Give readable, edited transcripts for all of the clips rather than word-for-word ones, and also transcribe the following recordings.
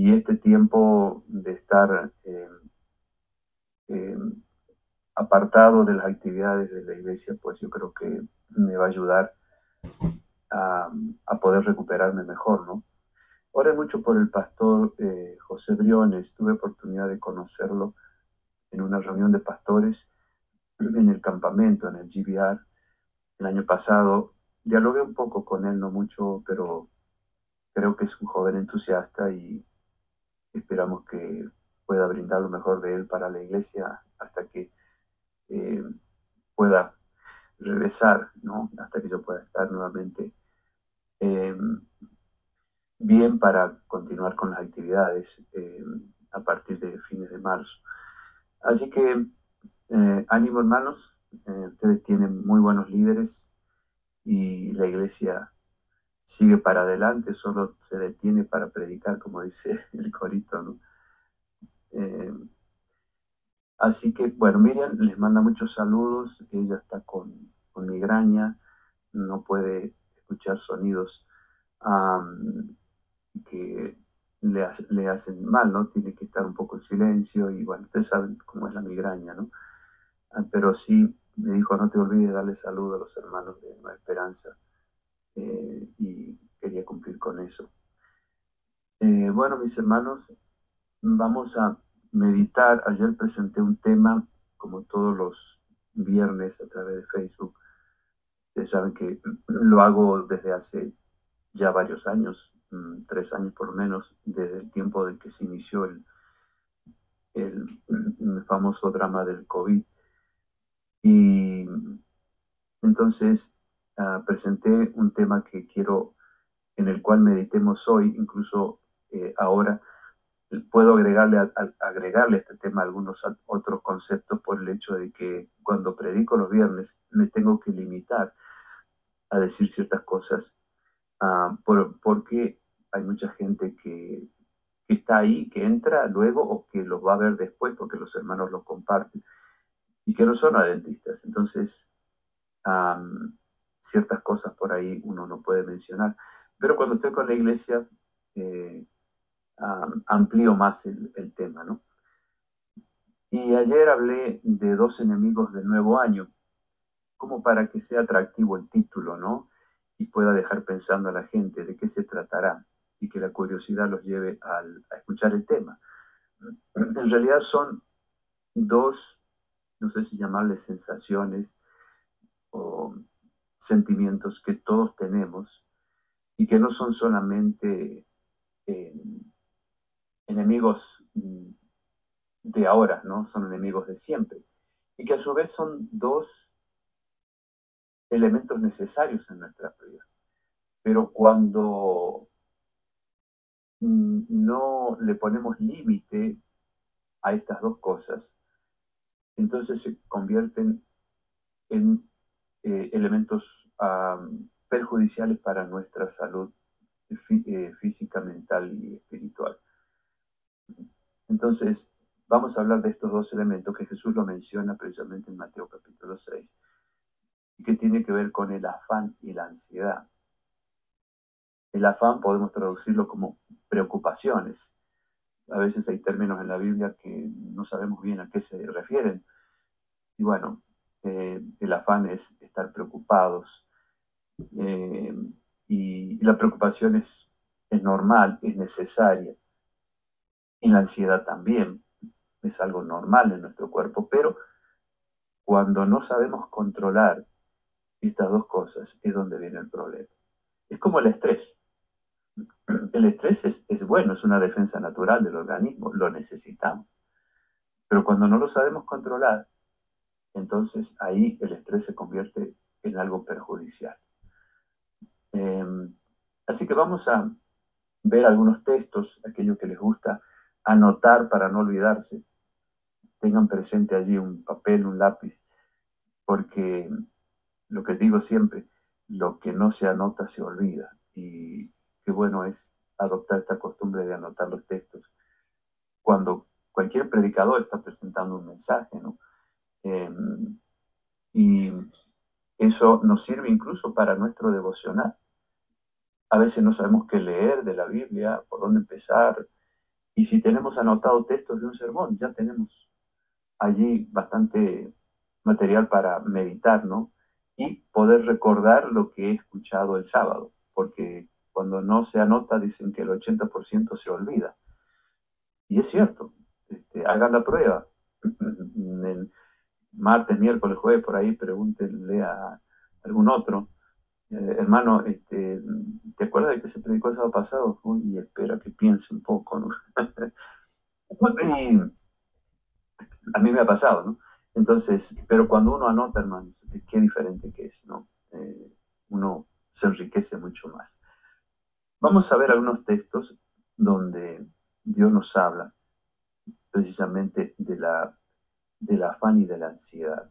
Y este tiempo de estar eh, apartado de las actividades de la iglesia, pues yo creo que me va a ayudar a, a poder recuperarme mejor, ¿no? Oré mucho por el pastor José Briones. Tuve oportunidad de conocerlo en una reunión de pastores en el campamento, en el GBR, el año pasado. Dialogué un poco con él, no mucho, pero creo que es un joven entusiasta y esperamos que pueda brindar lo mejor de él para la iglesia hasta que eh, pueda regresar, ¿no? Hasta que yo pueda estar nuevamente eh, bien para continuar con las actividades a partir de fines de marzo. Así que ánimo hermanos, ustedes tienen muy buenos líderes y la iglesia sigue para adelante, solo se detiene para predicar, como dice el corito, ¿no? Eh, Así que, bueno, Miriam les manda muchos saludos, ella está con migraña, no puede escuchar sonidos um, que le hacen mal, ¿no? Tiene que estar un poco en silencio y bueno, ustedes saben cómo es la migraña, ¿no? Pero sí me dijo, no te olvides de darle saludo a los hermanos de Nueva Esperanza y quería cumplir con eso. Bueno, mis hermanos, vamos a meditar. Ayer presenté un tema, como todos los viernes a través de Facebook. Ustedes saben que lo hago desde hace ya varios años, 3 años por lo menos, desde el tiempo de que se inició el famoso drama del COVID. Y entonces presenté un tema que quiero, en el cual meditemos hoy, incluso ahora. Puedo agregarle a este tema algunos otros conceptos por el hecho de que cuando predico los viernes me tengo que limitar a decir ciertas cosas porque hay mucha gente que está ahí, que entra luego o que los va a ver después porque los hermanos los comparten y que no son adventistas. Entonces, um, ciertas cosas por ahí uno no puede mencionar. Pero cuando estoy con la iglesia, eh, amplío más el tema, ¿no? Y ayer hablé de dos enemigos del nuevo año, como para que sea atractivo el título, ¿no? Y pueda dejar pensando a la gente de qué se tratará y que la curiosidad los lleve a escuchar el tema. En realidad son dos, no sé si llamarles sensaciones o sentimientos que todos tenemos y que no son solamente eh, enemigos de ahora, ¿no? Son enemigos de siempre. Y que a su vez son dos elementos necesarios en nuestra vida. Pero cuando no le ponemos límite a estas dos cosas, entonces se convierten en elementos perjudiciales para nuestra salud física, mental y espiritual. Entonces, vamos a hablar de estos dos elementos que Jesús lo menciona precisamente en Mateo capítulo 6 y que tiene que ver con el afán y la ansiedad. El afán podemos traducirlo como preocupaciones. A veces hay términos en la Biblia que no sabemos bien a qué se refieren. Y bueno, el afán es estar preocupados. eh, y la preocupación es normal, es necesaria. Y la ansiedad también es algo normal en nuestro cuerpo. Pero cuando no sabemos controlar estas dos cosas es donde viene el problema. Es como el estrés. El estrés es bueno, es una defensa natural del organismo, lo necesitamos. Pero cuando no lo sabemos controlar, entonces ahí el estrés se convierte en algo perjudicial. Eh, Así que vamos a ver algunos textos, aquellos que les gusta anotar para no olvidarse. Tengan presente allí un papel, un lápiz, porque lo que digo siempre, lo que no se anota se olvida. Y qué bueno es adoptar esta costumbre de anotar los textos cuando cualquier predicador está presentando un mensaje, ¿no? Eh, y eso nos sirve incluso para nuestro devocional. A veces no sabemos qué leer de la Biblia, por dónde empezar, Y si tenemos anotado textos de un sermón, ya tenemos allí bastante material para meditar, ¿no? Y poder recordar lo que he escuchado el sábado, porque cuando no se anota dicen que el 80% se olvida. Y es cierto, hagan la prueba. El martes, miércoles, jueves, por ahí, pregúntenle a algún otro. Hermano, ¿te acuerdas de que se predicó el sábado pasado? Uy, espera que piense un poco, ¿no? Y a mí me ha pasado, ¿no? Entonces, pero cuando uno anota, hermanos, qué diferente que es, ¿no? Uno se enriquece mucho más. Vamos a ver algunos textos donde Dios nos habla precisamente del afán y de la ansiedad.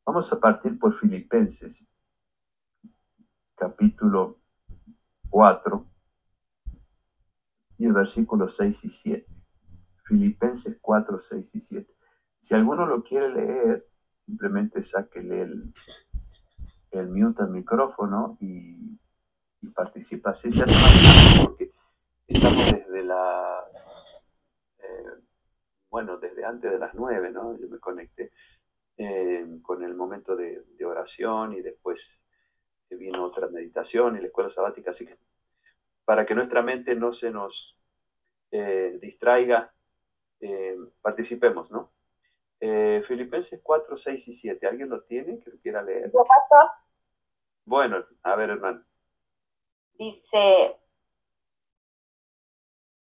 Vamos a partir por Filipenses, capítulo 4 y el versículo 6 y 7. Filipenses 4, 6 y 7. Si alguno lo quiere leer, simplemente sáquele el mute al micrófono y participa. Así se hace más fácil porque estamos desde bueno, desde antes de las 9, ¿no? Yo me conecté con el momento de oración y después vino otra meditación y la escuela sabática, así que para que nuestra mente no se nos distraiga, participemos, ¿no? Filipenses 4, 6 y 7. ¿Alguien lo tiene que lo quiera leer? Yo, pastor, Bueno, a ver, hermano. dice,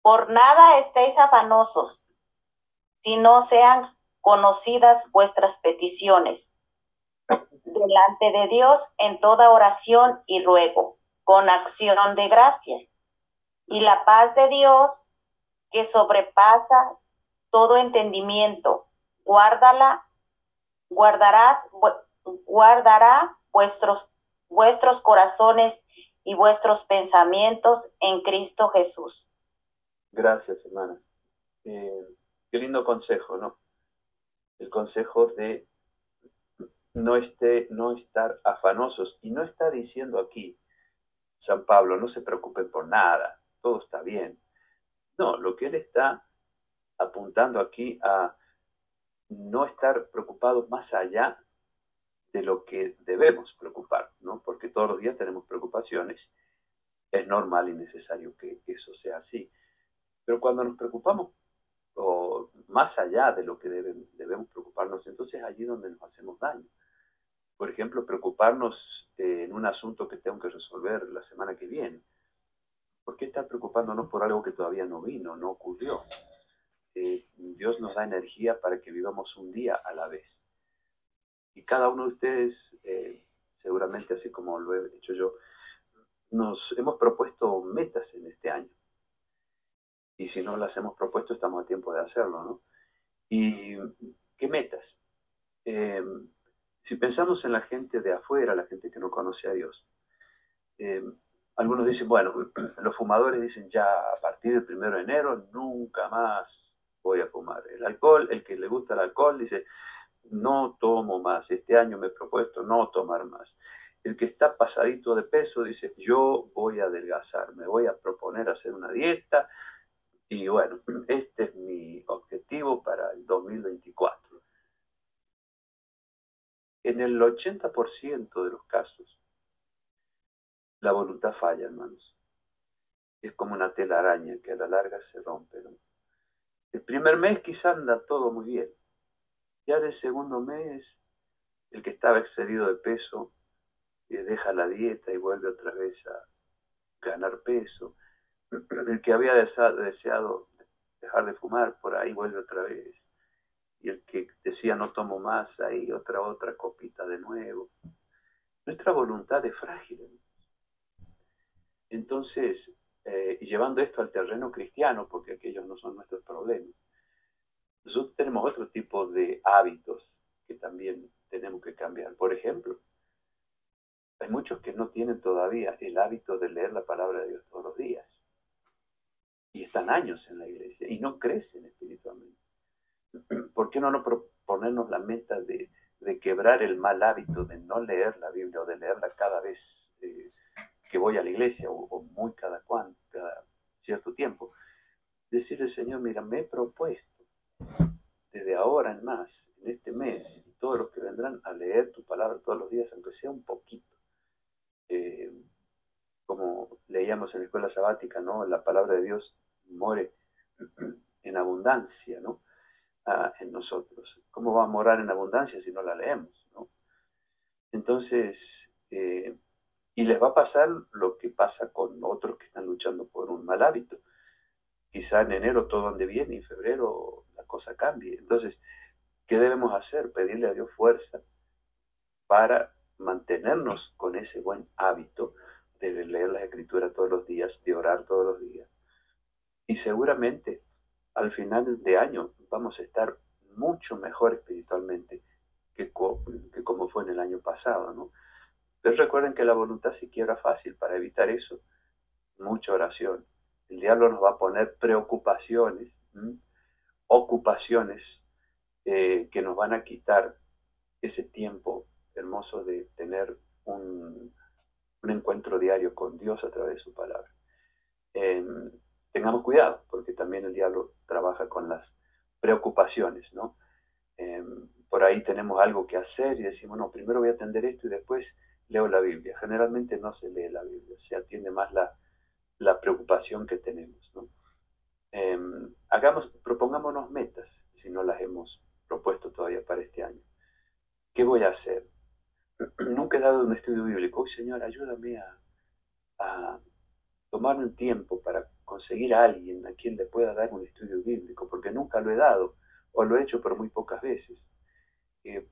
por nada estéis afanosos, si no sean conocidas vuestras peticiones delante de Dios en toda oración y ruego, con acción de gracia. Y la paz de Dios, que sobrepasa todo entendimiento, guárdala, guardarás, guardará vuestros corazones y vuestros pensamientos en Cristo Jesús. Gracias, hermana. Qué lindo consejo, ¿no? El consejo de no estar afanosos. Y no está diciendo aquí San Pablo, no se preocupen por nada, todo está bien. No, lo que él está apuntando aquí a no estar preocupados más allá de lo que debemos preocupar, ¿no? Porque todos los días tenemos preocupaciones, es normal y necesario que eso sea así. Pero cuando nos preocupamos o más allá de lo que debemos preocuparnos, entonces allí donde nos hacemos daño. Por ejemplo, preocuparnos en un asunto que tengo que resolver la semana que viene. ¿Por qué estar preocupándonos por algo que todavía no vino, no ocurrió? Dios nos da energía para que vivamos un día a la vez. Y cada uno de ustedes, seguramente así como lo he hecho yo, nos hemos propuesto metas en este año. Y si no las hemos propuesto, estamos a tiempo de hacerlo, ¿no? ¿Y qué metas? Eh, si pensamos en la gente de afuera, la gente que no conoce a Dios, eh, algunos dicen, bueno, los fumadores dicen ya a partir del 1 de enero nunca más voy a fumar. El alcohol, el que le gusta el alcohol dice, no tomo más, este año me he propuesto no tomar más. El que está pasadito de peso dice, yo voy a adelgazar, me voy a proponer hacer una dieta y bueno, este es mi objetivo para el 2024. En el 80% de los casos, la voluntad falla, hermanos. Es como una telaraña que a la larga se rompe, ¿no? El primer mes quizá anda todo muy bien. Ya del segundo mes, el que estaba excedido de peso deja la dieta y vuelve otra vez a ganar peso. El que había deseado dejar de fumar, por ahí vuelve otra vez. Y el que decía no tomo más, ahí otra copita de nuevo. Nuestra voluntad es frágil. Entonces, y llevando esto al terreno cristiano, porque aquellos no son nuestros problemas, nosotros tenemos otro tipo de hábitos que también tenemos que cambiar. Por ejemplo, hay muchos que no tienen todavía el hábito de leer la palabra de Dios todos los días y están años en la iglesia y no crecen espiritualmente. ¿Por qué no ponernos la meta de quebrar el mal hábito de no leer la Biblia o de leerla cada vez que voy a la iglesia o muy cada cierto tiempo? decirle, Señor, mira, me he propuesto desde ahora en más, en este mes y todos los que vendrán, a leer tu palabra todos los días, aunque sea un poquito. Eh, Como leíamos en la escuela sabática, ¿no? La palabra de Dios more en abundancia, ¿no? En nosotros. ¿Cómo va a morar en abundancia si no la leemos, ¿no? Entonces, y les va a pasar lo que pasa con otros que están luchando por un mal hábito. Quizá en enero todo ande bien y en febrero la cosa cambie. Entonces, ¿qué debemos hacer? Pedirle a Dios fuerza para mantenernos con ese buen hábito de leer las escrituras todos los días, de orar todos los días. Y seguramente al final de año vamos a estar mucho mejor espiritualmente que como fue en el año pasado, ¿no? Pero recuerden que la voluntad se quiebra fácil. Para evitar eso, mucha oración. El diablo nos va a poner preocupaciones, ocupaciones que nos van a quitar ese tiempo hermoso de tener un encuentro diario con Dios a través de su palabra. Eh, Tengamos cuidado, porque también el diablo trabaja con las preocupaciones, ¿no? Eh, por ahí tenemos algo que hacer y decimos, no, primero voy a atender esto y después leo la Biblia. Generalmente no se lee la Biblia, se atiende más la preocupación que tenemos, ¿no? Propongámonos metas, si no las hemos propuesto todavía para este año. ¿Qué voy a hacer? Nunca he dado un estudio bíblico. Hoy, Señor, ayúdame a tomarme un tiempo para conseguir a alguien a quien le pueda dar un estudio bíblico, porque nunca lo he dado, o lo he hecho pero muy pocas veces.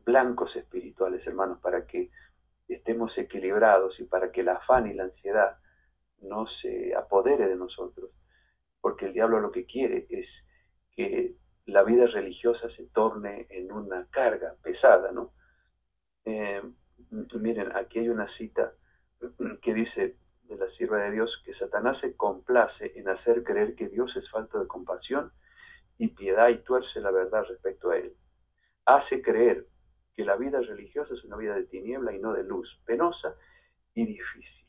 Blancos espirituales, hermanos, para que estemos equilibrados y para que el afán y la ansiedad no se apodere de nosotros, porque el diablo lo que quiere es que la vida religiosa se torne en una carga pesada, ¿no? Eh, Miren, aquí hay una cita que dice de la sierva de Dios que Satanás se complace en hacer creer que Dios es falto de compasión y piedad y tuerce la verdad respecto a él. Hace creer que la vida religiosa es una vida de tiniebla y no de luz, penosa y difícil.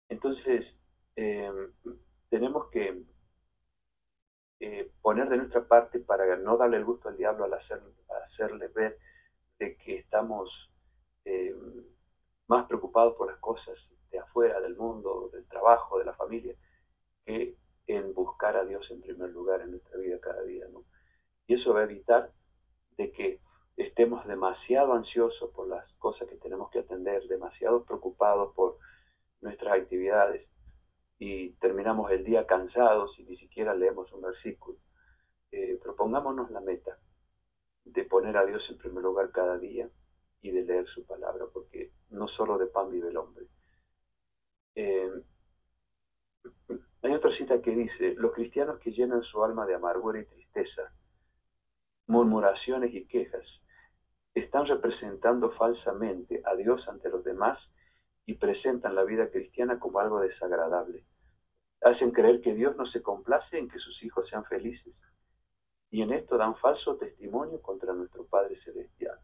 Entonces, eh, tenemos que poner de nuestra parte para no darle el gusto al diablo al hacerle ver de que estamos eh, más preocupados por las cosas de afuera, del mundo, del trabajo, de la familia, que en buscar a Dios en primer lugar en nuestra vida cada día, ¿no? Y eso va a evitar de que estemos demasiado ansiosos por las cosas que tenemos que atender, demasiado preocupados por nuestras actividades y terminamos el día cansados y ni siquiera leemos un versículo. Propongámonos la meta de poner a Dios en primer lugar cada día y de leer su palabra, porque no solo de pan vive el hombre. Eh, Hay otra cita que dice, los cristianos que llenan su alma de amargura y tristeza, murmuraciones y quejas, están representando falsamente a Dios ante los demás y presentan la vida cristiana como algo desagradable. Hacen creer que Dios no se complace en que sus hijos sean felices y en esto dan falso testimonio contra nuestro Padre Celestial.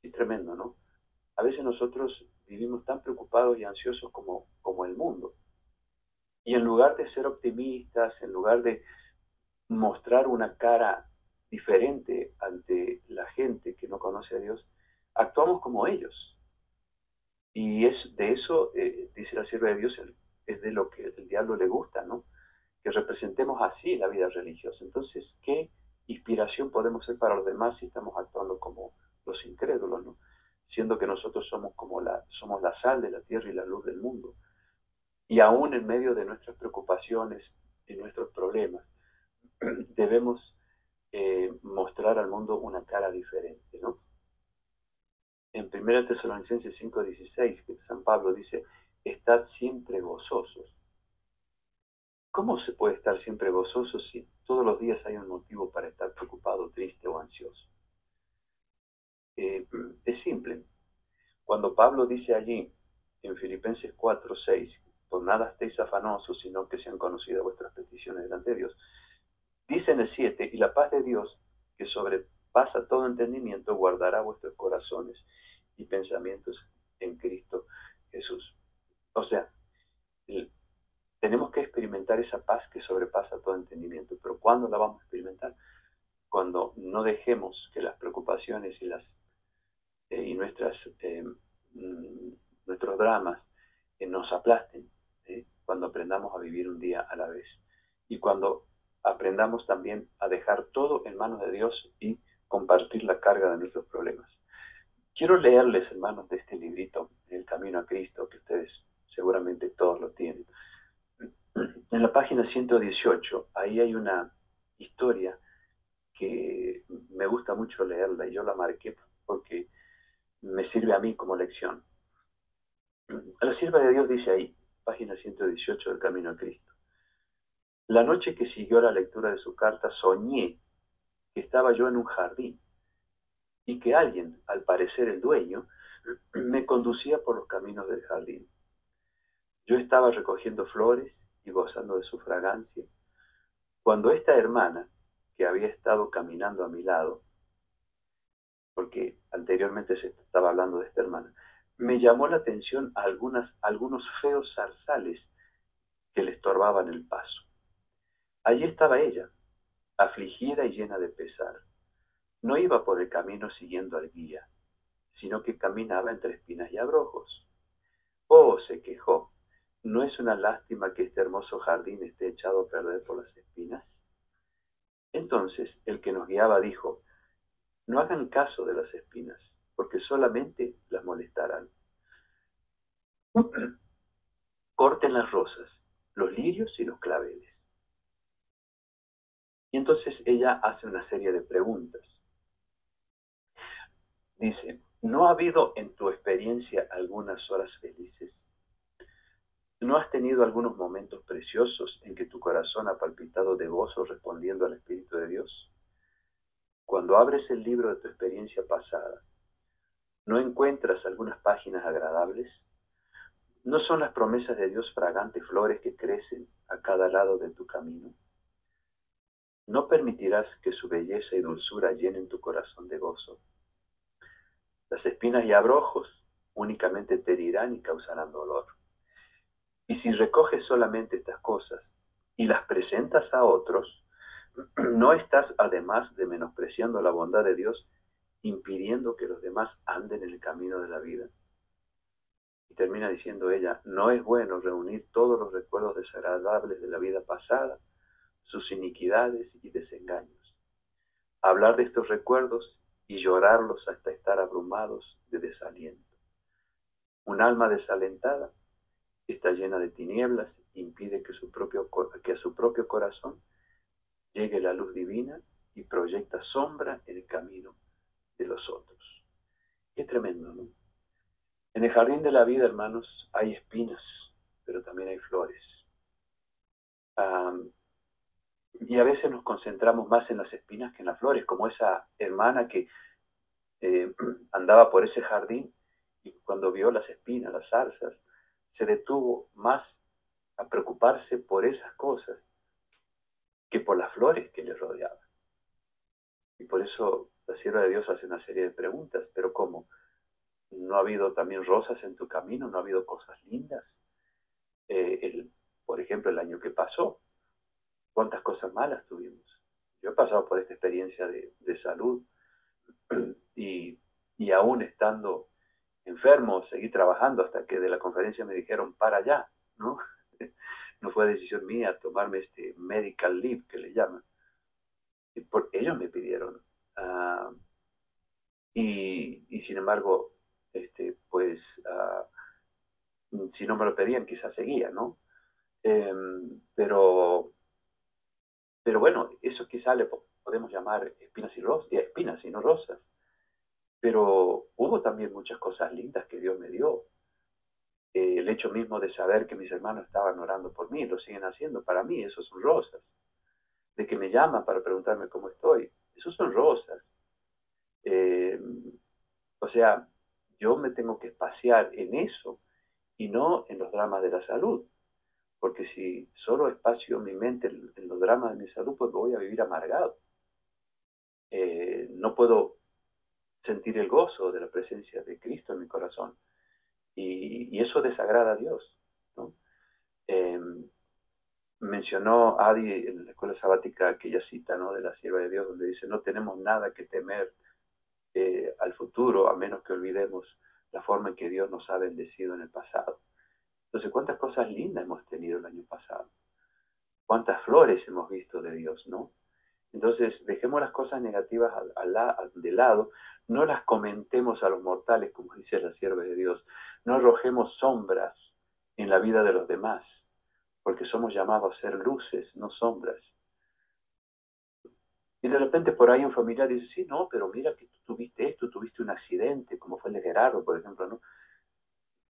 Es tremendo, ¿no? A veces nosotros vivimos tan preocupados y ansiosos como el mundo. Y en lugar de ser optimistas, en lugar de mostrar una cara diferente ante la gente que no conoce a Dios, actuamos como ellos. Y es de eso, dice la sierva de Dios, es de lo que el diablo le gusta, ¿no? Que representemos así la vida religiosa. Entonces, ¿qué inspiración podemos ser para los demás si estamos actuando como los incrédulos, ¿no? Siendo que nosotros somos la sal de la tierra y la luz del mundo. Y aún en medio de nuestras preocupaciones y nuestros problemas, debemos mostrar al mundo una cara diferente, ¿no? En 1 Tesalonicenses 5:16, San Pablo dice, estad siempre gozosos. ¿Cómo se puede estar siempre gozoso si todos los días hay un motivo para estar preocupado, triste o ansioso? Es simple. Cuando Pablo dice allí, en Filipenses 4:6, por nada estéis afanosos, sino que sean conocidas vuestras peticiones delante de Dios, dice en el 7, y la paz de Dios, que sobrepasa todo entendimiento, guardará vuestros corazones y pensamientos en Cristo Jesús. O sea, tenemos que experimentar esa paz que sobrepasa todo entendimiento. Pero ¿cuándo la vamos a experimentar? Cuando no dejemos que las preocupaciones y nuestros dramas nos aplasten, cuando aprendamos a vivir un día a la vez y cuando aprendamos también a dejar todo en manos de Dios y compartir la carga de nuestros problemas. Quiero leerles, hermanos, de este librito, El Camino a Cristo, que ustedes seguramente todos lo tienen. En la página 118, ahí hay una historia que me gusta mucho leerla y yo la marqué porque me sirve a mí como lección. La sierva de Dios dice ahí, página 118 del Camino a Cristo. La noche que siguió la lectura de su carta soñé que estaba yo en un jardín y que alguien, al parecer el dueño, me conducía por los caminos del jardín. Yo estaba recogiendo flores y gozando de su fragancia, cuando esta hermana, que había estado caminando a mi lado, porque anteriormente se estaba hablando de esta hermana, me llamó la atención algunos feos zarzales que le estorbaban el paso. Allí estaba ella, afligida y llena de pesar. No iba por el camino siguiendo al guía, sino que caminaba entre espinas y abrojos. Oh, se quejó, ¿no es una lástima que este hermoso jardín esté echado a perder por las espinas? Entonces el que nos guiaba dijo, no hagan caso de las espinas, porque solamente las molestarán. Corten las rosas, los lirios y los claveles. Y entonces ella hace una serie de preguntas. Dice, ¿no ha habido en tu experiencia algunas horas felices? ¿No has tenido algunos momentos preciosos en que tu corazón ha palpitado de gozo respondiendo al Espíritu de Dios? Cuando abres el libro de tu experiencia pasada, ¿no encuentras algunas páginas agradables? ¿No son las promesas de Dios fragantes flores que crecen a cada lado de tu camino? ¿No permitirás que su belleza y dulzura llenen tu corazón de gozo? Las espinas y abrojos únicamente te herirán y causarán dolor. Y si recoges solamente estas cosas y las presentas a otros, no estás, además de menospreciando la bondad de Dios, impidiendo que los demás anden en el camino de la vida. Y termina diciendo ella, no es bueno reunir todos los recuerdos desagradables de la vida pasada, sus iniquidades y desengaños. Hablar de estos recuerdos y llorarlos hasta estar abrumados de desaliento. Un alma desalentada está llena de tinieblas, impide que a su propio corazón llegue la luz divina y proyecta sombra en el camino de los otros. Qué tremendo, ¿no? En el jardín de la vida, hermanos, hay espinas, pero también hay flores. Y a veces nos concentramos más en las espinas que en las flores, como esa hermana que andaba por ese jardín y cuando vio las espinas, las zarzas, se detuvo más a preocuparse por esas cosas que por las flores que le rodeaban. Y por eso la sierva de Dios hace una serie de preguntas, pero ¿cómo? ¿No ha habido también rosas en tu camino? ¿No ha habido cosas lindas? Por ejemplo, el año que pasó, ¿cuántas cosas malas tuvimos? Yo he pasado por esta experiencia de salud y, y aún estando enfermo, seguí trabajando hasta que de la conferencia me dijeron, para allá, ¿no? No fue decisión mía tomarme este medical leave que le llaman. Ellos me pidieron. Uh, y sin embargo, pues, si no me lo pedían, quizás seguía, ¿no? Eh, pero, pero bueno, eso quizás le podemos llamar espinas y rosas, espinas y no rosas. Pero hubo también muchas cosas lindas que Dios me dio. El hecho mismo de saber que mis hermanos estaban orando por mí, lo siguen haciendo, para mí, eso son rosas. De que me llaman para preguntarme cómo estoy, eso son rosas. Eh, o sea, yo me tengo que espaciar en eso y no en los dramas de la salud. Porque si solo espacio mi mente en los dramas de mi salud, pues voy a vivir amargado. No puedo sentir el gozo de la presencia de Cristo en mi corazón. Y eso desagrada a Dios, ¿no? mencionó Adi en la escuela sabática aquella cita, ¿no?, de la sierva de Dios, donde dice, no tenemos nada que temer al futuro, a menos que olvidemos la forma en que Dios nos ha bendecido en el pasado. Entonces, ¿cuántas cosas lindas hemos tenido el año pasado? ¿Cuántas flores hemos visto de Dios, no? Entonces, dejemos las cosas negativas de lado, no las comentemos a los mortales, como dice la sierva de Dios, no arrojemos sombras en la vida de los demás, porque somos llamados a ser luces, no sombras. Y de repente por ahí un familiar dice, sí, no, pero mira que tú tuviste esto, tuviste un accidente, como fue el de Gerardo, por ejemplo, ¿no?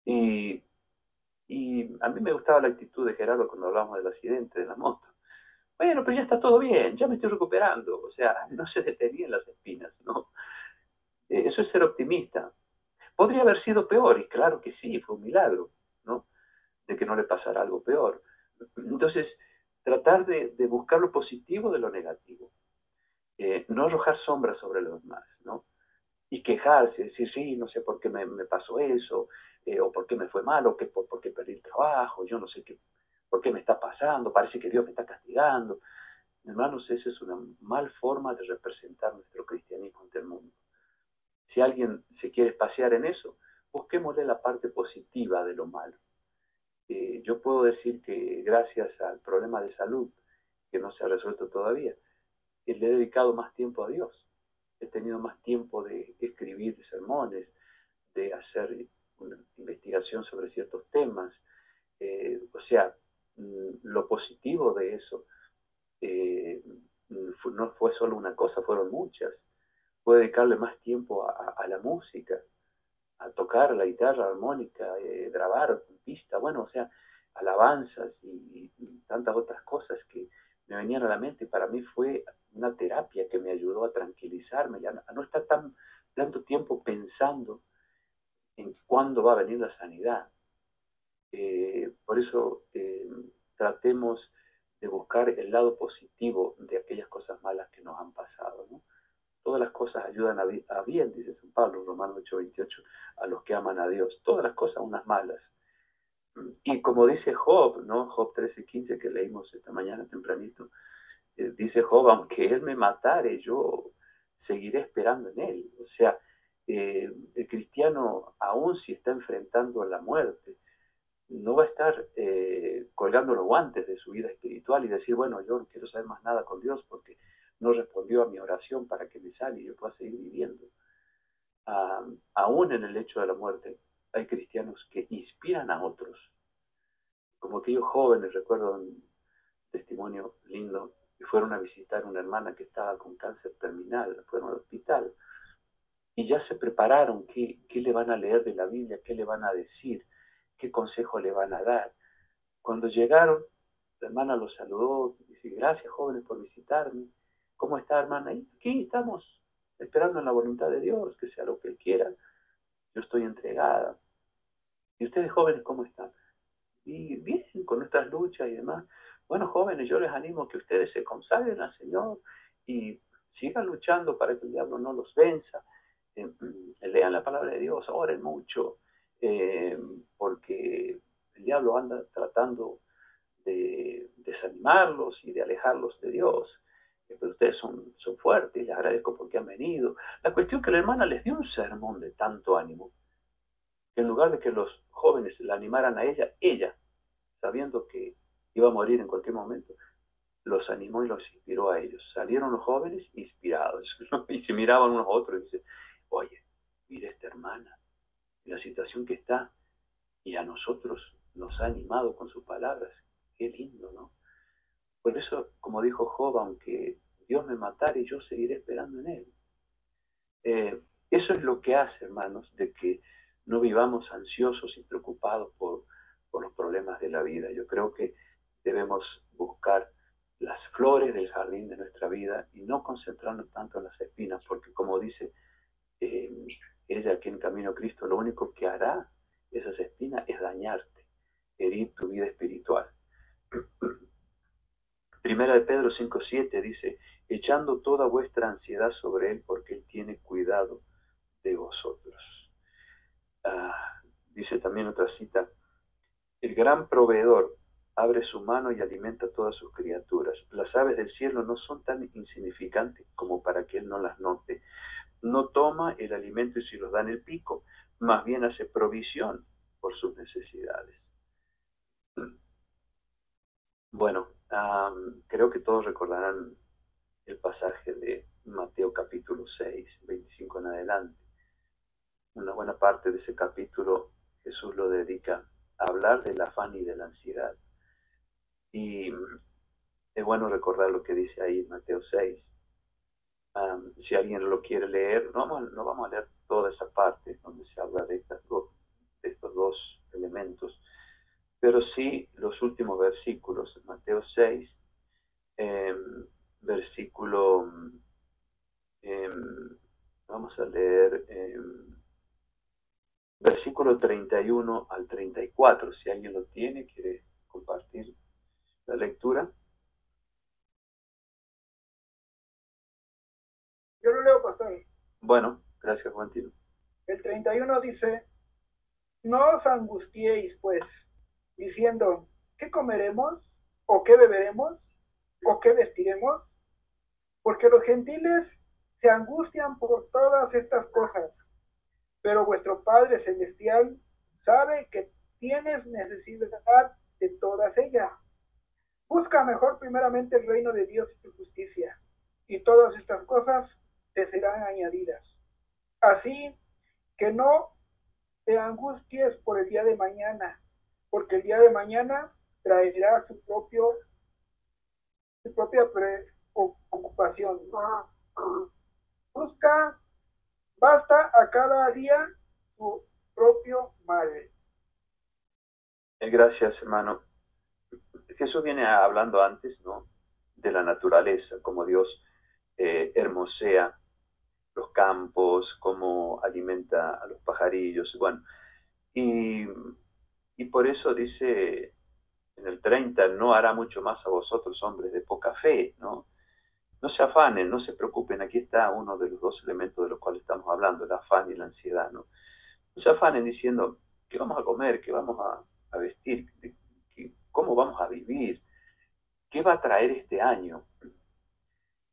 Y, y a mí me gustaba la actitud de Gerardo cuando hablábamos del accidente de la moto. Bueno, pero ya está todo bien, ya me estoy recuperando. O sea, no se detenían las espinas, ¿no? Eso es ser optimista. Podría haber sido peor, y claro que sí, fue un milagro, ¿no? De que no le pasara algo peor. Entonces, tratar de buscar lo positivo de lo negativo. No arrojar sombras sobre los demás, ¿no? Y quejarse, decir, sí, no sé por qué me pasó eso, o por qué me fue mal, o por qué perdí el trabajo, yo no sé qué, por qué me está pasando, parece que Dios me está castigando. Hermanos, esa es una mal forma de representar nuestro cristianismo ante el mundo. Si alguien se quiere espaciar en eso, busquémosle la parte positiva de lo malo. Yo puedo decir que gracias al problema de salud, que no se ha resuelto todavía, le he dedicado más tiempo a Dios. He tenido más tiempo de escribir sermones, de hacer una investigación sobre ciertos temas. O sea, lo positivo de eso no fue solo una cosa, fueron muchas. Puedo dedicarle más tiempo a la música, a tocar la guitarra, armónica, grabar pista, bueno, o sea, alabanzas y tantas otras cosas que me venían a la mente. Y para mí fue una terapia que me ayudó a tranquilizarme, a no estar tanto tiempo pensando en cuándo va a venir la sanidad. Por eso tratemos de buscar el lado positivo de aquellas cosas malas que nos han pasado, ¿no? Todas las cosas ayudan a bien, dice San Pablo, Romanos 8:28, a los que aman a Dios. Todas las cosas, unas malas. Y como dice Job, ¿no? Job 13:15, que leímos esta mañana tempranito, dice Job, aunque él me matare, yo seguiré esperando en él. O sea, el cristiano, aún si está enfrentando la muerte, no va a estar colgando los guantes de su vida espiritual y decir, bueno, yo no quiero saber más nada con Dios porque no respondió a mi oración para que me sane y yo pueda seguir viviendo. Aún en el hecho de la muerte, hay cristianos que inspiran a otros, como aquellos jóvenes, recuerdo un testimonio lindo, que fueron a visitar a una hermana que estaba con cáncer terminal, fueron al hospital y ya se prepararon qué le van a leer de la Biblia, qué le van a decir, qué consejo le van a dar. Cuando llegaron, la hermana los saludó, dice, gracias jóvenes por visitarme. ¿Cómo está, hermana? Y aquí estamos esperando en la voluntad de Dios, que sea lo que Él quiera. Yo estoy entregada. ¿Y ustedes jóvenes cómo están? Y bien, con nuestras luchas y demás. Bueno, jóvenes, yo les animo a que ustedes se consagren al Señor y sigan luchando para que el diablo no los venza. Lean la palabra de Dios, oren mucho, porque el diablo anda tratando de desanimarlos y de alejarlos de Dios. Pero ustedes son fuertes, les agradezco porque han venido. La cuestión es que la hermana les dio un sermón de tanto ánimo, que en lugar de que los jóvenes la animaran a ella, sabiendo que iba a morir en cualquier momento, los animó y los inspiró a ellos. Salieron los jóvenes inspirados, ¿no? Y se miraban unos a otros y dicen, oye, mira esta hermana, la situación que está, y a nosotros nos ha animado con sus palabras. Qué lindo, ¿no? Por eso, como dijo Job, aunque Dios me matare, yo seguiré esperando en Él. Eso es lo que hace, hermanos, de que no vivamos ansiosos y preocupados por los problemas de la vida. Yo creo que debemos buscar las flores del jardín de nuestra vida y no concentrarnos tanto en las espinas, porque como dice eh, ella aquí en Camino a Cristo, lo único que hará esas espinas es dañarte, herir tu vida espiritual. Primera de Pedro 5:7 dice, echando toda vuestra ansiedad sobre Él porque Él tiene cuidado de vosotros. Dice también otra cita, el gran proveedor abre su mano y alimenta a todas sus criaturas. Las aves del cielo no son tan insignificantes como para que Él no las note. No toma el alimento y se los da en el pico, más bien hace provisión por sus necesidades. Bueno, creo que todos recordarán el pasaje de Mateo capítulo 6, 25 en adelante. Una buena parte de ese capítulo Jesús lo dedica a hablar del afán y de la ansiedad. Y es bueno recordar lo que dice ahí en Mateo 6. Si alguien lo quiere leer, no vamos a leer toda esa parte donde se habla de estos dos elementos, pero sí los últimos versículos. Mateo 6, versículo, vamos a leer versículo 31 al 34. Si alguien lo tiene, quiere compartir la lectura. Yo lo leo, pastor. Bueno, gracias, Juantino. El 31 dice: no os angustiéis, pues, diciendo, ¿qué comeremos? ¿O qué beberemos? ¿O qué vestiremos? Porque los gentiles se angustian por todas estas cosas, pero vuestro Padre Celestial sabe que tienes necesidad de todas ellas. Busca mejor primeramente el reino de Dios y su justicia, y todas estas cosas te serán añadidas. Así que no te angusties por el día de mañana, porque el día de mañana traerá su propia preocupación. Basta a cada día su propio mal. Gracias, hermano. Jesús viene hablando antes, ¿no?, de la naturaleza, como Dios hermosea los campos, cómo alimenta a los pajarillos. Bueno, y, y por eso dice en el 30, no hará mucho más a vosotros, hombres de poca fe, ¿no? No se afanen, no se preocupen. Aquí está uno de los dos elementos de los cuales estamos hablando, el afán y la ansiedad, ¿no? No se afanen diciendo, ¿qué vamos a comer? ¿Qué vamos a vestir? ¿Cómo vamos a vivir? ¿Qué va a traer este año?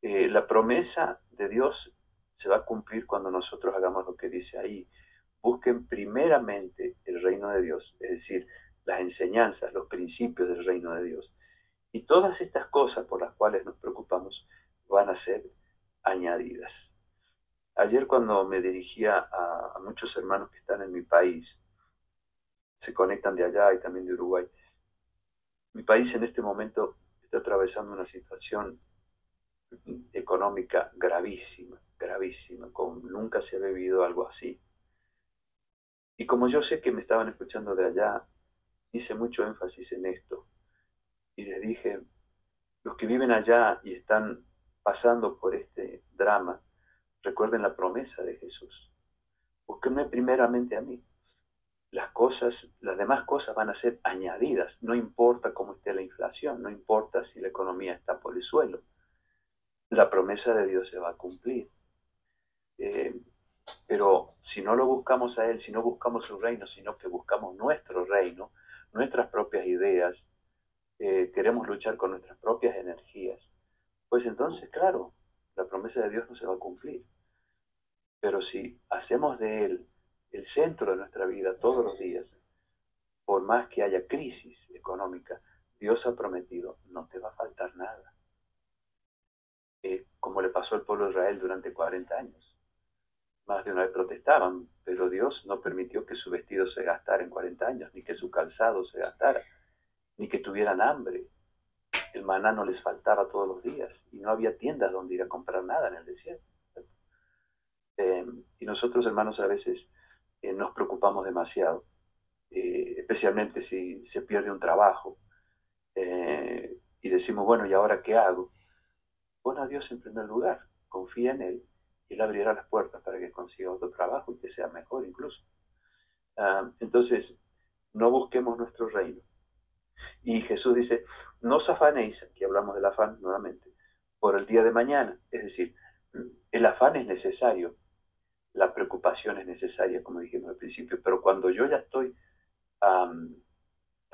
La promesa de Dios se va a cumplir cuando nosotros hagamos lo que dice ahí. Busquen primeramente el reino de Dios, es decir, las enseñanzas, los principios del reino de Dios. Y todas estas cosas por las cuales nos preocupamos van a ser añadidas. Ayer cuando me dirigía a muchos hermanos que están en mi país, se conectan de allá y también de Uruguay. Mi país en este momento está atravesando una situación económica gravísima, gravísima, como nunca se había vivido algo así. Y como yo sé que me estaban escuchando de allá, hice mucho énfasis en esto. Y les dije, los que viven allá y están pasando por este drama, recuerden la promesa de Jesús. Búsquenme primeramente a mí. Las demás cosas van a ser añadidas. No importa cómo esté la inflación, no importa si la economía está por el suelo. La promesa de Dios se va a cumplir. Pero si no lo buscamos a Él, si no buscamos su reino, sino que buscamos nuestro reino, nuestras propias ideas, queremos luchar con nuestras propias energías, pues entonces, claro, la promesa de Dios no se va a cumplir. Pero si hacemos de Él el centro de nuestra vida todos los días, por más que haya crisis económica, Dios ha prometido, no te va a faltar nada. Como le pasó al pueblo de Israel durante 40 años. Más de una vez protestaban, pero Dios no permitió que su vestido se gastara en 40 años, ni que su calzado se gastara, ni que tuvieran hambre. El maná no les faltaba todos los días y no había tiendas donde ir a comprar nada en el desierto. Y nosotros, hermanos, a veces nos preocupamos demasiado, especialmente si se pierde un trabajo y decimos, bueno, ¿y ahora qué hago? Pon a Dios en primer lugar, confía en Él y Él abrirá las puertas para que consiga otro trabajo y que sea mejor incluso. Entonces, no busquemos nuestro reino. Y Jesús dice, no os afanéis, aquí hablamos del afán nuevamente, por el día de mañana. Es decir, el afán es necesario, la preocupación es necesaria, como dijimos al principio, pero cuando yo ya estoy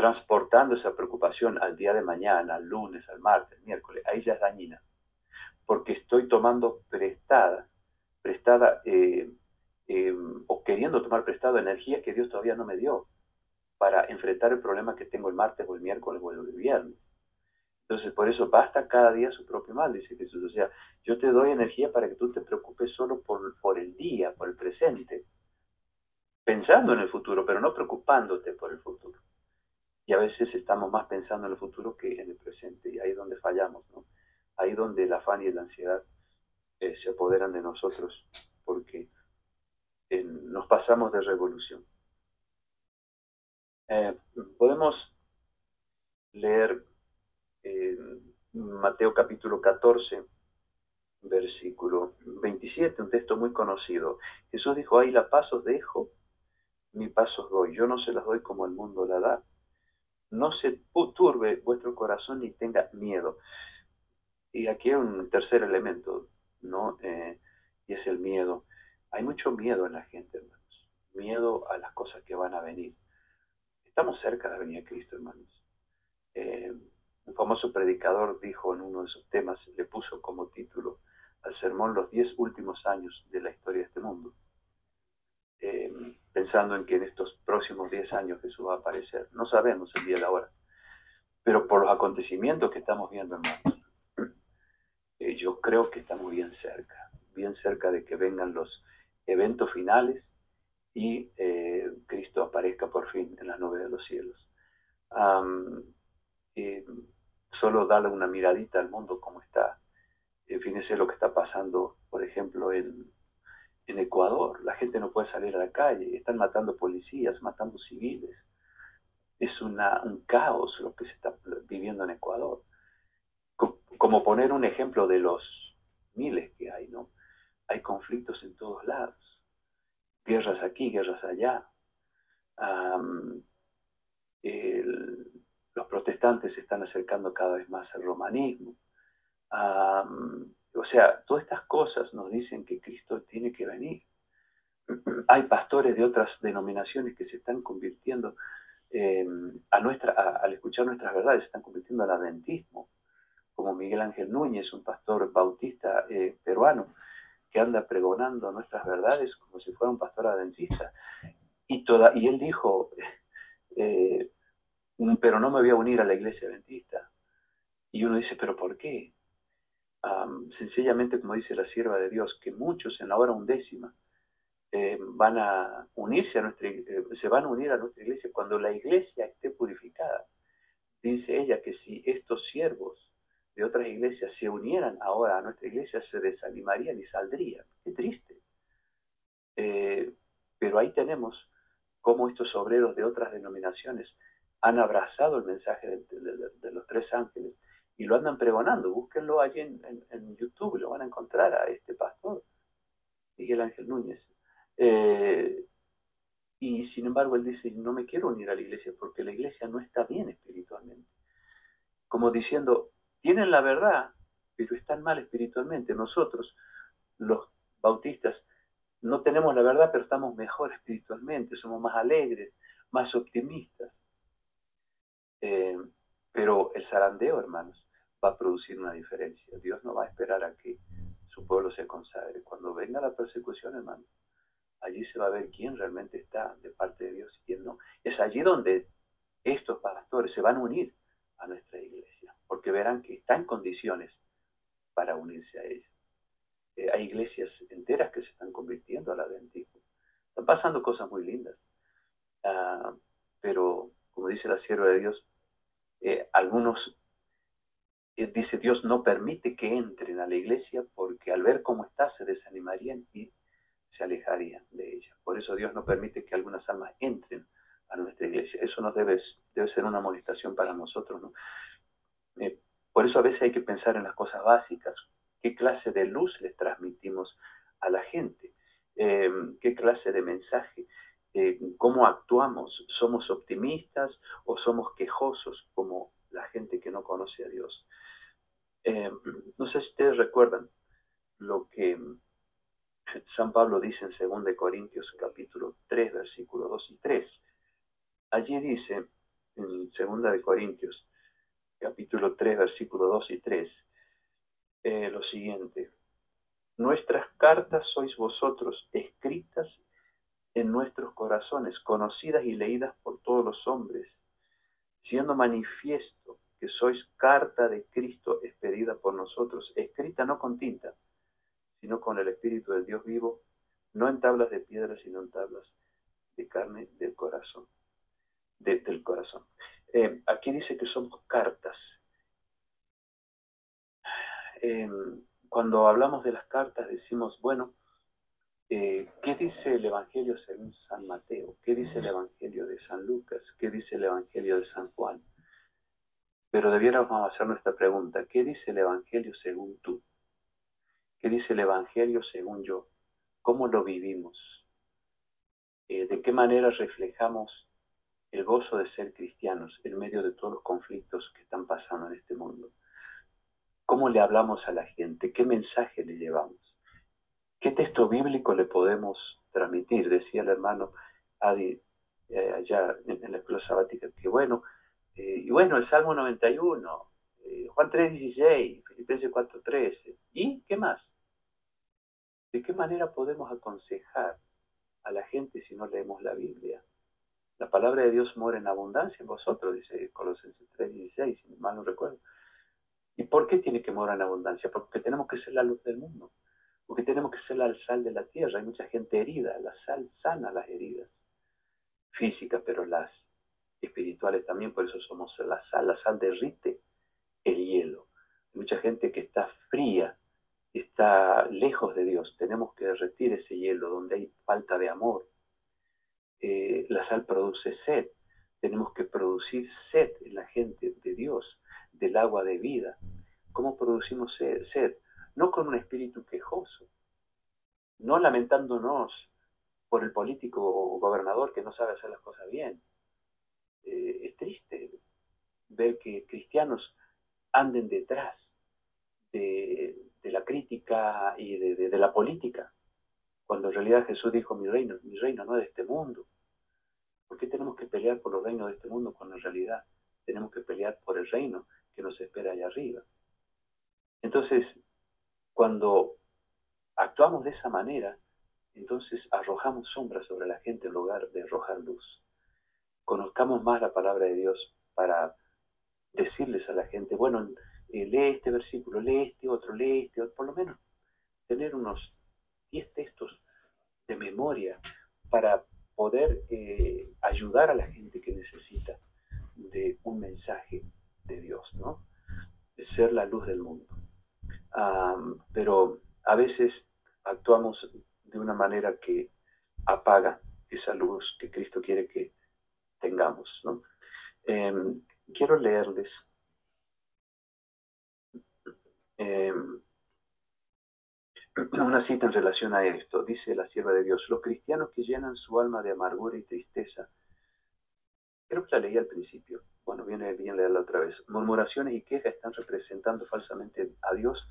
transportando esa preocupación al día de mañana, al lunes, al martes, al miércoles, ahí ya es dañina, porque estoy tomando prestada o queriendo tomar prestada energía que Dios todavía no me dio para enfrentar el problema que tengo el martes o el miércoles o el viernes. Entonces, por eso basta cada día su propio mal, dice Jesús. O sea, yo te doy energía para que tú te preocupes solo por el día, por el presente, pensando en el futuro, pero no preocupándote por el futuro. Y a veces estamos más pensando en el futuro que en el presente, y ahí es donde fallamos, ¿no? Ahí es donde el afán y la ansiedad se apoderan de nosotros, porque nos pasamos de revolución. Podemos leer Mateo capítulo 14, versículo 27, un texto muy conocido. Jesús dijo, ay, la paz os dejo, mi paz os doy. Yo no se las doy como el mundo la da. No se turbe vuestro corazón ni tenga miedo. Y aquí hay un tercer elemento, ¿no? Y es el miedo. Hay mucho miedo en la gente, hermanos. Miedo a las cosas que van a venir. Estamos cerca de venir a Cristo, hermanos. Un famoso predicador dijo en uno de sus temas, le puso como título al sermón los 10 últimos años de la historia de este mundo, pensando en que en estos próximos 10 años Jesús va a aparecer. No sabemos el día y la hora, pero por los acontecimientos que estamos viendo, hermanos, yo creo que estamos bien cerca de que vengan los eventos finales y Cristo aparezca por fin en las nubes de los cielos. Solo darle una miradita al mundo como está. Fíjense lo que está pasando, por ejemplo, en Ecuador. La gente no puede salir a la calle, están matando policías, matando civiles. Es un caos lo que se está viviendo en Ecuador. Como poner un ejemplo de los miles que hay, ¿no? Hay conflictos en todos lados. Guerras aquí, guerras allá. Los protestantes se están acercando cada vez más al romanismo. O sea, todas estas cosas nos dicen que Cristo tiene que venir. Hay pastores de otras denominaciones que se están convirtiendo al escuchar nuestras verdades, se están convirtiendo al adventismo, como Miguel Ángel Núñez, un pastor bautista peruano, que anda pregonando nuestras verdades como si fuera un pastor adventista. Y él dijo, pero no me voy a unir a la iglesia adventista. Y uno dice, ¿pero por qué? Sencillamente, como dice la sierva de Dios, que muchos en la hora undécima van a unirse se van a unir a nuestra iglesia cuando la iglesia esté purificada. Dice ella que si estos siervos de otras iglesias se unieran ahora a nuestra iglesia, se desanimarían y saldrían. Qué triste. Pero ahí tenemos cómo estos obreros de otras denominaciones han abrazado el mensaje de los tres ángeles y lo andan pregonando. Búsquenlo allí en YouTube, lo van a encontrar a este pastor, Miguel Ángel Núñez. Y sin embargo él dice, no me quiero unir a la iglesia porque la iglesia no está bien espiritualmente. Como diciendo, tienen la verdad, pero están mal espiritualmente. Nosotros, los bautistas, no tenemos la verdad, pero estamos mejor espiritualmente, somos más alegres, más optimistas. Pero el zarandeo, hermanos, va a producir una diferencia. Dios no va a esperar a que su pueblo se consagre. Cuando venga la persecución, hermanos, allí se va a ver quién realmente está de parte de Dios y quién no. Es allí donde estos pastores se van a unir a nuestra iglesia, porque verán que está en condiciones para unirse a ella. Hay iglesias enteras que se están convirtiendo al adventismo. Están pasando cosas muy lindas. Pero, como dice la sierva de Dios, algunos, dice Dios, no permite que entren a la iglesia porque al ver cómo está se desanimarían y se alejarían de ella. Por eso Dios no permite que algunas almas entren a nuestra iglesia. Eso nos debe ser una amonestación para nosotros, ¿no? Por eso a veces hay que pensar en las cosas básicas. ¿Qué clase de luz les transmitimos a la gente? ¿Qué clase de mensaje? ¿Cómo actuamos? ¿Somos optimistas o somos quejosos como la gente que no conoce a Dios? No sé si ustedes recuerdan lo que San Pablo dice en 2 Corintios capítulo 3, versículos 2 y 3. Allí dice, en 2 Corintios, capítulo 3, versículos 2 y 3, lo siguiente: nuestras cartas sois vosotros, escritas en nuestros corazones, conocidas y leídas por todos los hombres, siendo manifiesto que sois carta de Cristo expedida por nosotros, escrita no con tinta, sino con el Espíritu del Dios vivo, no en tablas de piedra, sino en tablas de carne del corazón. Del corazón. Aquí dice que somos cartas. Cuando hablamos de las cartas decimos, bueno, ¿qué dice el Evangelio según San Mateo? ¿Qué dice el Evangelio de San Lucas? ¿Qué dice el Evangelio de San Juan? Pero debiéramos hacer nuestra pregunta: ¿qué dice el Evangelio según tú? ¿Qué dice el Evangelio según yo? ¿Cómo lo vivimos? ¿De qué manera reflejamos el gozo de ser cristianos en medio de todos los conflictos que están pasando en este mundo? ¿Cómo le hablamos a la gente? ¿Qué mensaje le llevamos? ¿Qué texto bíblico le podemos transmitir? Decía el hermano Adi allá en la escuela sabática, que bueno, y bueno, el Salmo 91, Juan 3:16, Filipenses 4:13, ¿y qué más? ¿De qué manera podemos aconsejar a la gente si no leemos la Biblia? La palabra de Dios mora en abundancia en vosotros, dice Colosenses 3:16, si mal no recuerdo. ¿Y por qué tiene que morar en abundancia? Porque tenemos que ser la luz del mundo, porque tenemos que ser la sal de la tierra. Hay mucha gente herida, la sal sana las heridas físicas, pero las espirituales también, por eso somos la sal derrite el hielo. Hay mucha gente que está fría, está lejos de Dios, tenemos que derretir ese hielo donde hay falta de amor. La sal produce sed, tenemos que producir sed en la gente de Dios, del agua de vida. ¿Cómo producimos sed? No con un espíritu quejoso, no lamentándonos por el político o gobernador que no sabe hacer las cosas bien. Es triste ver que cristianos anden detrás de la crítica y de la política, cuando en realidad Jesús dijo: mi reino no es de este mundo. ¿Por qué tenemos que pelear por los reinos de este mundo cuando en realidad tenemos que pelear por el reino que nos espera allá arriba? Entonces, cuando actuamos de esa manera, entonces arrojamos sombra sobre la gente en lugar de arrojar luz. Conozcamos más la palabra de Dios para decirles a la gente, bueno, lee este versículo, lee este otro, por lo menos tener unos 10 textos de memoria para poder ayudar a la gente que necesita de un mensaje de Dios, ¿no? De ser la luz del mundo. Pero a veces actuamos de una manera que apaga esa luz que Cristo quiere que tengamos, ¿no? Quiero leerles una cita en relación a esto. Dice la sierva de Dios: los cristianos que llenan su alma de amargura y tristeza, creo que la leí al principio, bueno, viene bien leerla otra vez, murmuraciones y quejas, están representando falsamente a Dios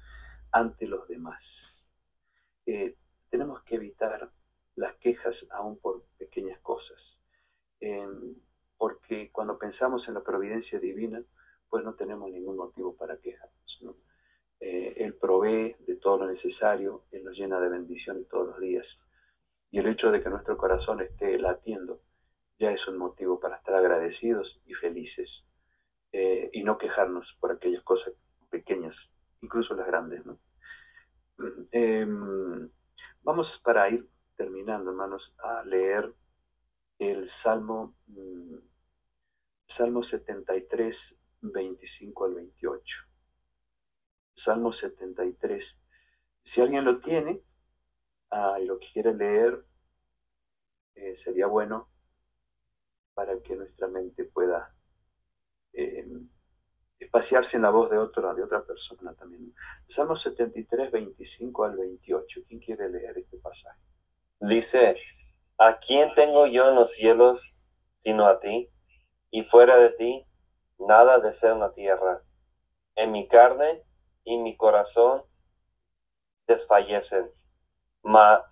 ante los demás. Tenemos que evitar las quejas aún por pequeñas cosas, porque cuando pensamos en la providencia divina, pues no tenemos ningún motivo para quejarnos, ¿no? Él provee de todo lo necesario, Él nos llena de bendiciones todos los días, y el hecho de que nuestro corazón esté latiendo ya es un motivo para estar agradecidos y felices, y no quejarnos por aquellas cosas pequeñas, incluso las grandes, ¿no? Vamos, para ir terminando, hermanos, a leer el Salmo 73, 25 al 28. Salmo 73. Si alguien lo tiene y lo quiere leer, sería bueno para que nuestra mente pueda espaciarse en la voz de otra persona también. Salmo 73, 25 al 28. ¿Quién quiere leer este pasaje? Dice: ¿a quién tengo yo en los cielos sino a ti? Y fuera de ti, nada deseo en la tierra. En mi carne y mi corazón desfallecen, mas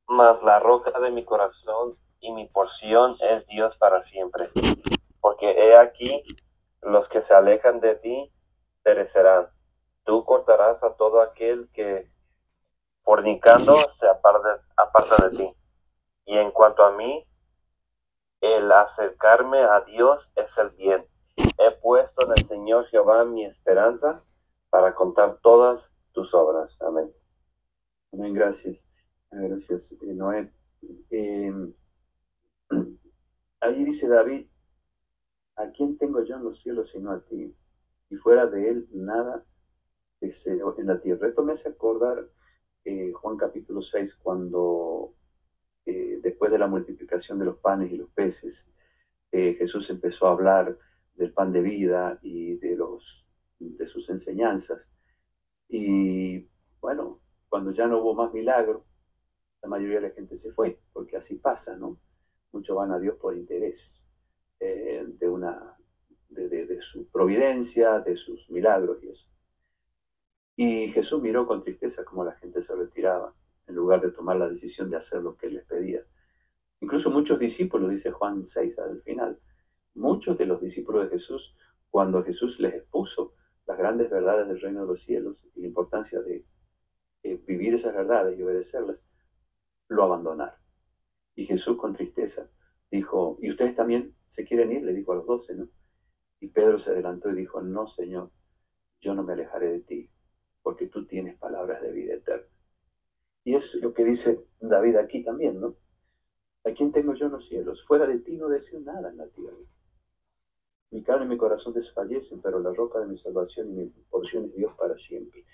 la roca de mi corazón y mi porción es Dios para siempre. porque he aquí, los que se alejan de ti perecerán. Tú cortarás a todo aquel que fornicando se aparta de ti. Y en cuanto a mí, el acercarme a Dios es el bien. He puesto en el Señor Jehová mi esperanza para contar todas tus obras. Amén. Amén, gracias. Gracias, Noé. Allí dice David, ¿a quién tengo yo en los cielos sino a ti? Y fuera de él nada deseo en la tierra. Esto me hace acordar Juan capítulo 6, cuando después de la multiplicación de los panes y los peces, Jesús empezó a hablar del pan de vida y de sus enseñanzas. Y bueno, cuando ya no hubo más milagro, la mayoría de la gente se fue, porque así pasa, ¿no? Muchos van a Dios por interés de su providencia, de sus milagros y eso. Y Jesús miró con tristeza cómo la gente se retiraba, en lugar de tomar la decisión de hacer lo que él les pedía. Incluso muchos discípulos, dice Juan 6 al final, muchos de los discípulos de Jesús, cuando Jesús les expuso las grandes verdades del reino de los cielos y la importancia de vivir esas verdades y obedecerlas, lo abandonaron. Y Jesús con tristeza dijo, ¿y ustedes también se quieren ir? Le dijo a los 12, ¿no? Y Pedro se adelantó y dijo, no, Señor, yo no me alejaré de ti, porque tú tienes palabras de vida eterna. Y es lo que dice David aquí también, ¿no? ¿A quién tengo yo en los cielos? Fuera de ti no deseo nada en la tierra. Mi carne y mi corazón desfallecen, pero la roca de mi salvación y mi porción es Dios para siempre.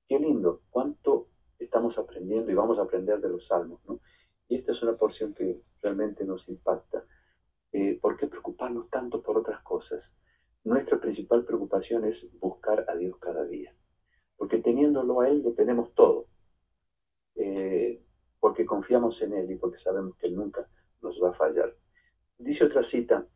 Qué lindo, cuánto estamos aprendiendo y vamos a aprender de los salmos, ¿no? Y esta es una porción que realmente nos impacta. ¿Por qué preocuparnos tanto por otras cosas? Nuestra principal preocupación es buscar a Dios cada día, porque teniéndolo a Él lo tenemos todo, porque confiamos en Él y porque sabemos que Él nunca nos va a fallar. Dice otra cita,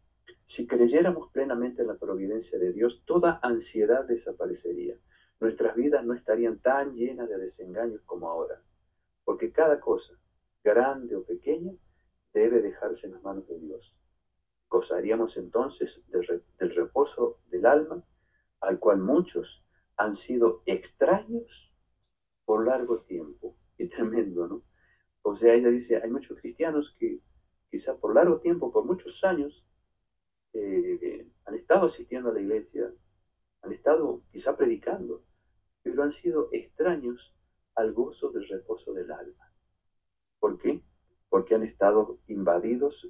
si creyéramos plenamente en la providencia de Dios, toda ansiedad desaparecería. Nuestras vidas no estarían tan llenas de desengaños como ahora, porque cada cosa, grande o pequeña, debe dejarse en las manos de Dios. Gozaríamos entonces del reposo del alma, al cual muchos han sido extraños por largo tiempo. Qué tremendo, ¿no? O sea, ella dice, hay muchos cristianos que quizá por largo tiempo, por muchos años, han estado asistiendo a la iglesia, han estado quizá predicando, pero han sido extraños al gozo del reposo del alma. ¿Por qué? Porque han estado invadidos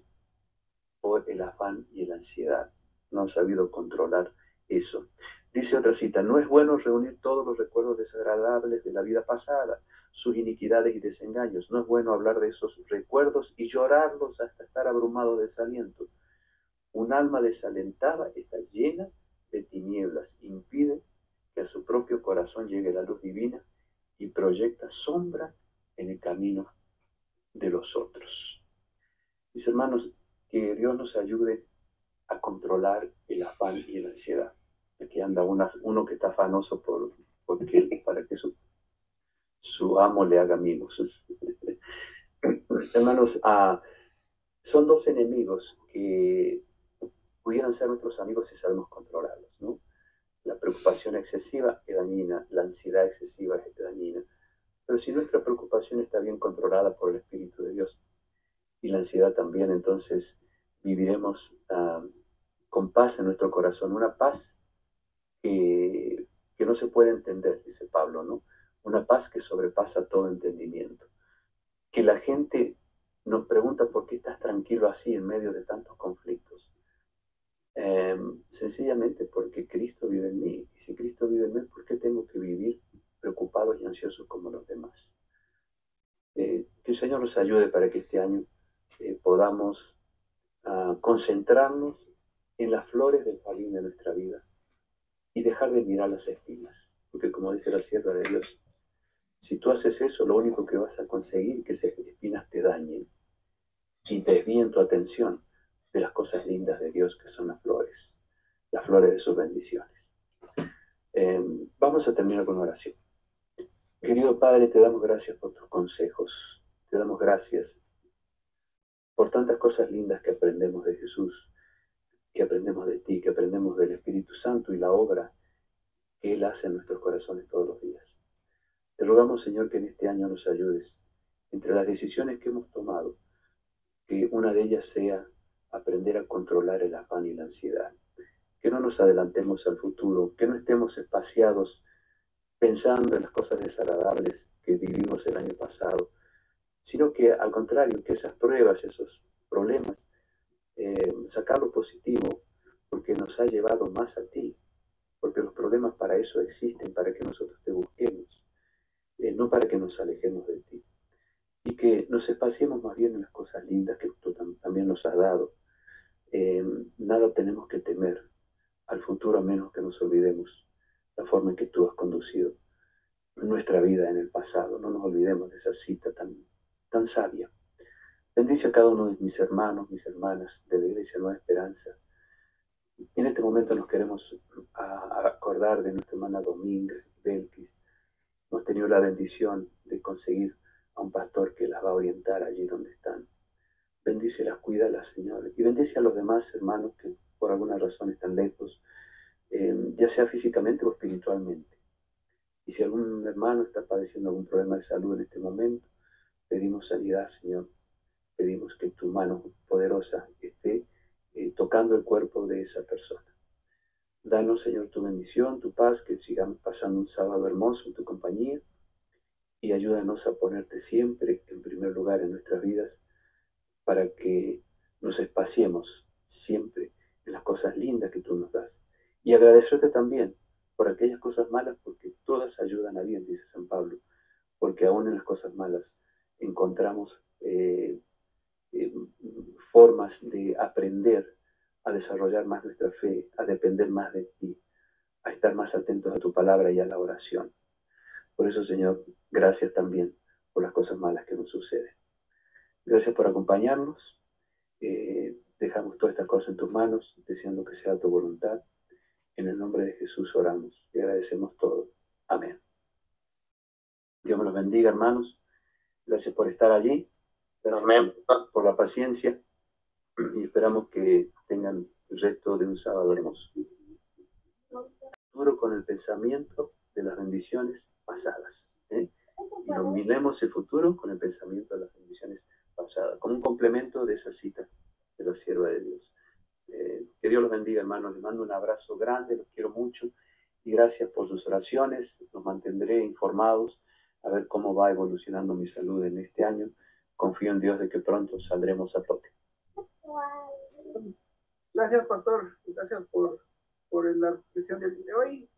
por el afán y la ansiedad. No han sabido controlar eso. Dice otra cita, no es bueno reunir todos los recuerdos desagradables de la vida pasada, sus iniquidades y desengaños. No es bueno hablar de esos recuerdos y llorarlos hasta estar abrumado de desaliento. Un alma desalentada está llena de tinieblas, impide que a su propio corazón llegue la luz divina y proyecta sombra en el camino de los otros. Mis hermanos, que Dios nos ayude a controlar el afán y la ansiedad. Aquí anda uno que está afanoso para que su amo le haga mimos. Hermanos, son dos enemigos que pudieran ser nuestros amigos si sabemos controlarlos, ¿no? La preocupación excesiva es dañina, la ansiedad excesiva es dañina. Pero si nuestra preocupación está bien controlada por el Espíritu de Dios y la ansiedad también, entonces viviremos con paz en nuestro corazón, una paz que no se puede entender, dice Pablo, ¿no? Una paz que sobrepasa todo entendimiento. Que la gente nos pregunta por qué estás tranquilo así en medio de tantos conflictos. Sencillamente porque Cristo vive en mí. Y si Cristo vive en mí, ¿por qué tengo que vivir preocupados y ansiosos como los demás? Que el Señor nos ayude para que este año podamos concentrarnos en las flores del jardín de nuestra vida y dejar de mirar las espinas. Porque como dice la sierva de Dios, si tú haces eso, lo único que vas a conseguir es que esas espinas te dañen y desvíen tu atención de las cosas lindas de Dios, que son las flores de sus bendiciones. Vamos a terminar con una oración. Querido Padre, te damos gracias por tus consejos, te damos gracias por tantas cosas lindas que aprendemos de Jesús, que aprendemos de ti, que aprendemos del Espíritu Santo y la obra que Él hace en nuestros corazones todos los días. Te rogamos, Señor, que en este año nos ayudes entre las decisiones que hemos tomado, que una de ellas sea aprender a controlar el afán y la ansiedad, que no nos adelantemos al futuro, que no estemos espaciados pensando en las cosas desagradables que vivimos el año pasado, sino que al contrario, que esas pruebas, esos problemas, sacar lo positivo, porque nos ha llevado más a ti, porque los problemas para eso existen, para que nosotros te busquemos, no para que nos alejemos de ti. Y que nos espaciemos más bien en las cosas lindas que tú también nos has dado. Nada tenemos que temer al futuro a menos que nos olvidemos la forma en que tú has conducido nuestra vida en el pasado. No nos olvidemos de esa cita tan sabia. Bendice a cada uno de mis hermanos, mis hermanas de la Iglesia Nueva Esperanza. En este momento nos queremos acordar de nuestra hermana Dominga Belkis. Hemos tenido la bendición de conseguir a un pastor que las va a orientar allí donde están. Bendícelas, cuídalas, Señor. Y bendice a los demás hermanos que por alguna razón están lejos, ya sea físicamente o espiritualmente. Y si algún hermano está padeciendo algún problema de salud en este momento, pedimos sanidad, Señor. Pedimos que tu mano poderosa esté tocando el cuerpo de esa persona. Danos, Señor, tu bendición, tu paz, que sigamos pasando un sábado hermoso en tu compañía y ayúdanos a ponerte siempre en primer lugar en nuestras vidas para que nos espaciemos siempre en las cosas lindas que tú nos das. Y agradecerte también por aquellas cosas malas, porque todas ayudan a bien, dice San Pablo, porque aún en las cosas malas encontramos formas de aprender a desarrollar más nuestra fe, a depender más de ti, a estar más atentos a tu palabra y a la oración. Por eso, Señor, gracias también por las cosas malas que nos suceden. Gracias por acompañarnos. Dejamos todas estas cosas en tus manos, deseando que sea tu voluntad. En el nombre de Jesús oramos y agradecemos todo. Amén. Dios me los bendiga, hermanos. Gracias por estar allí. Gracias por la paciencia. Y esperamos que tengan el resto de un sábado hermoso. Duro con el pensamiento de las bendiciones pasadas. Y nos miremos el futuro con el pensamiento de las bendiciones pasadas, como un complemento de esa cita de la sierva de Dios. Que Dios los bendiga, hermanos. Les mando un abrazo grande, los quiero mucho y gracias por sus oraciones. Los mantendré informados a ver cómo va evolucionando mi salud en este año. Confío en Dios de que pronto saldremos a flote. Gracias, pastor. Gracias por la reflexión del día de hoy.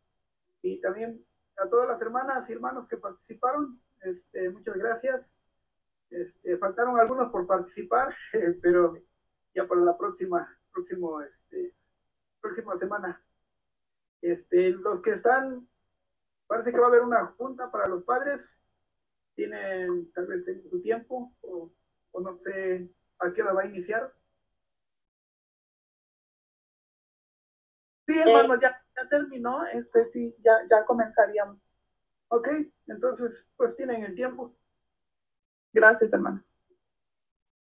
Y también a todas las hermanas y hermanos que participaron, muchas gracias. Faltaron algunos por participar, pero ya para la próxima semana. Los que están, parece que va a haber una junta para los padres, tal vez tienen su tiempo, o no sé a qué hora va a iniciar. Sí, hermano, ya terminó, sí, ya comenzaríamos. Ok, entonces, pues tienen el tiempo. Gracias, hermano.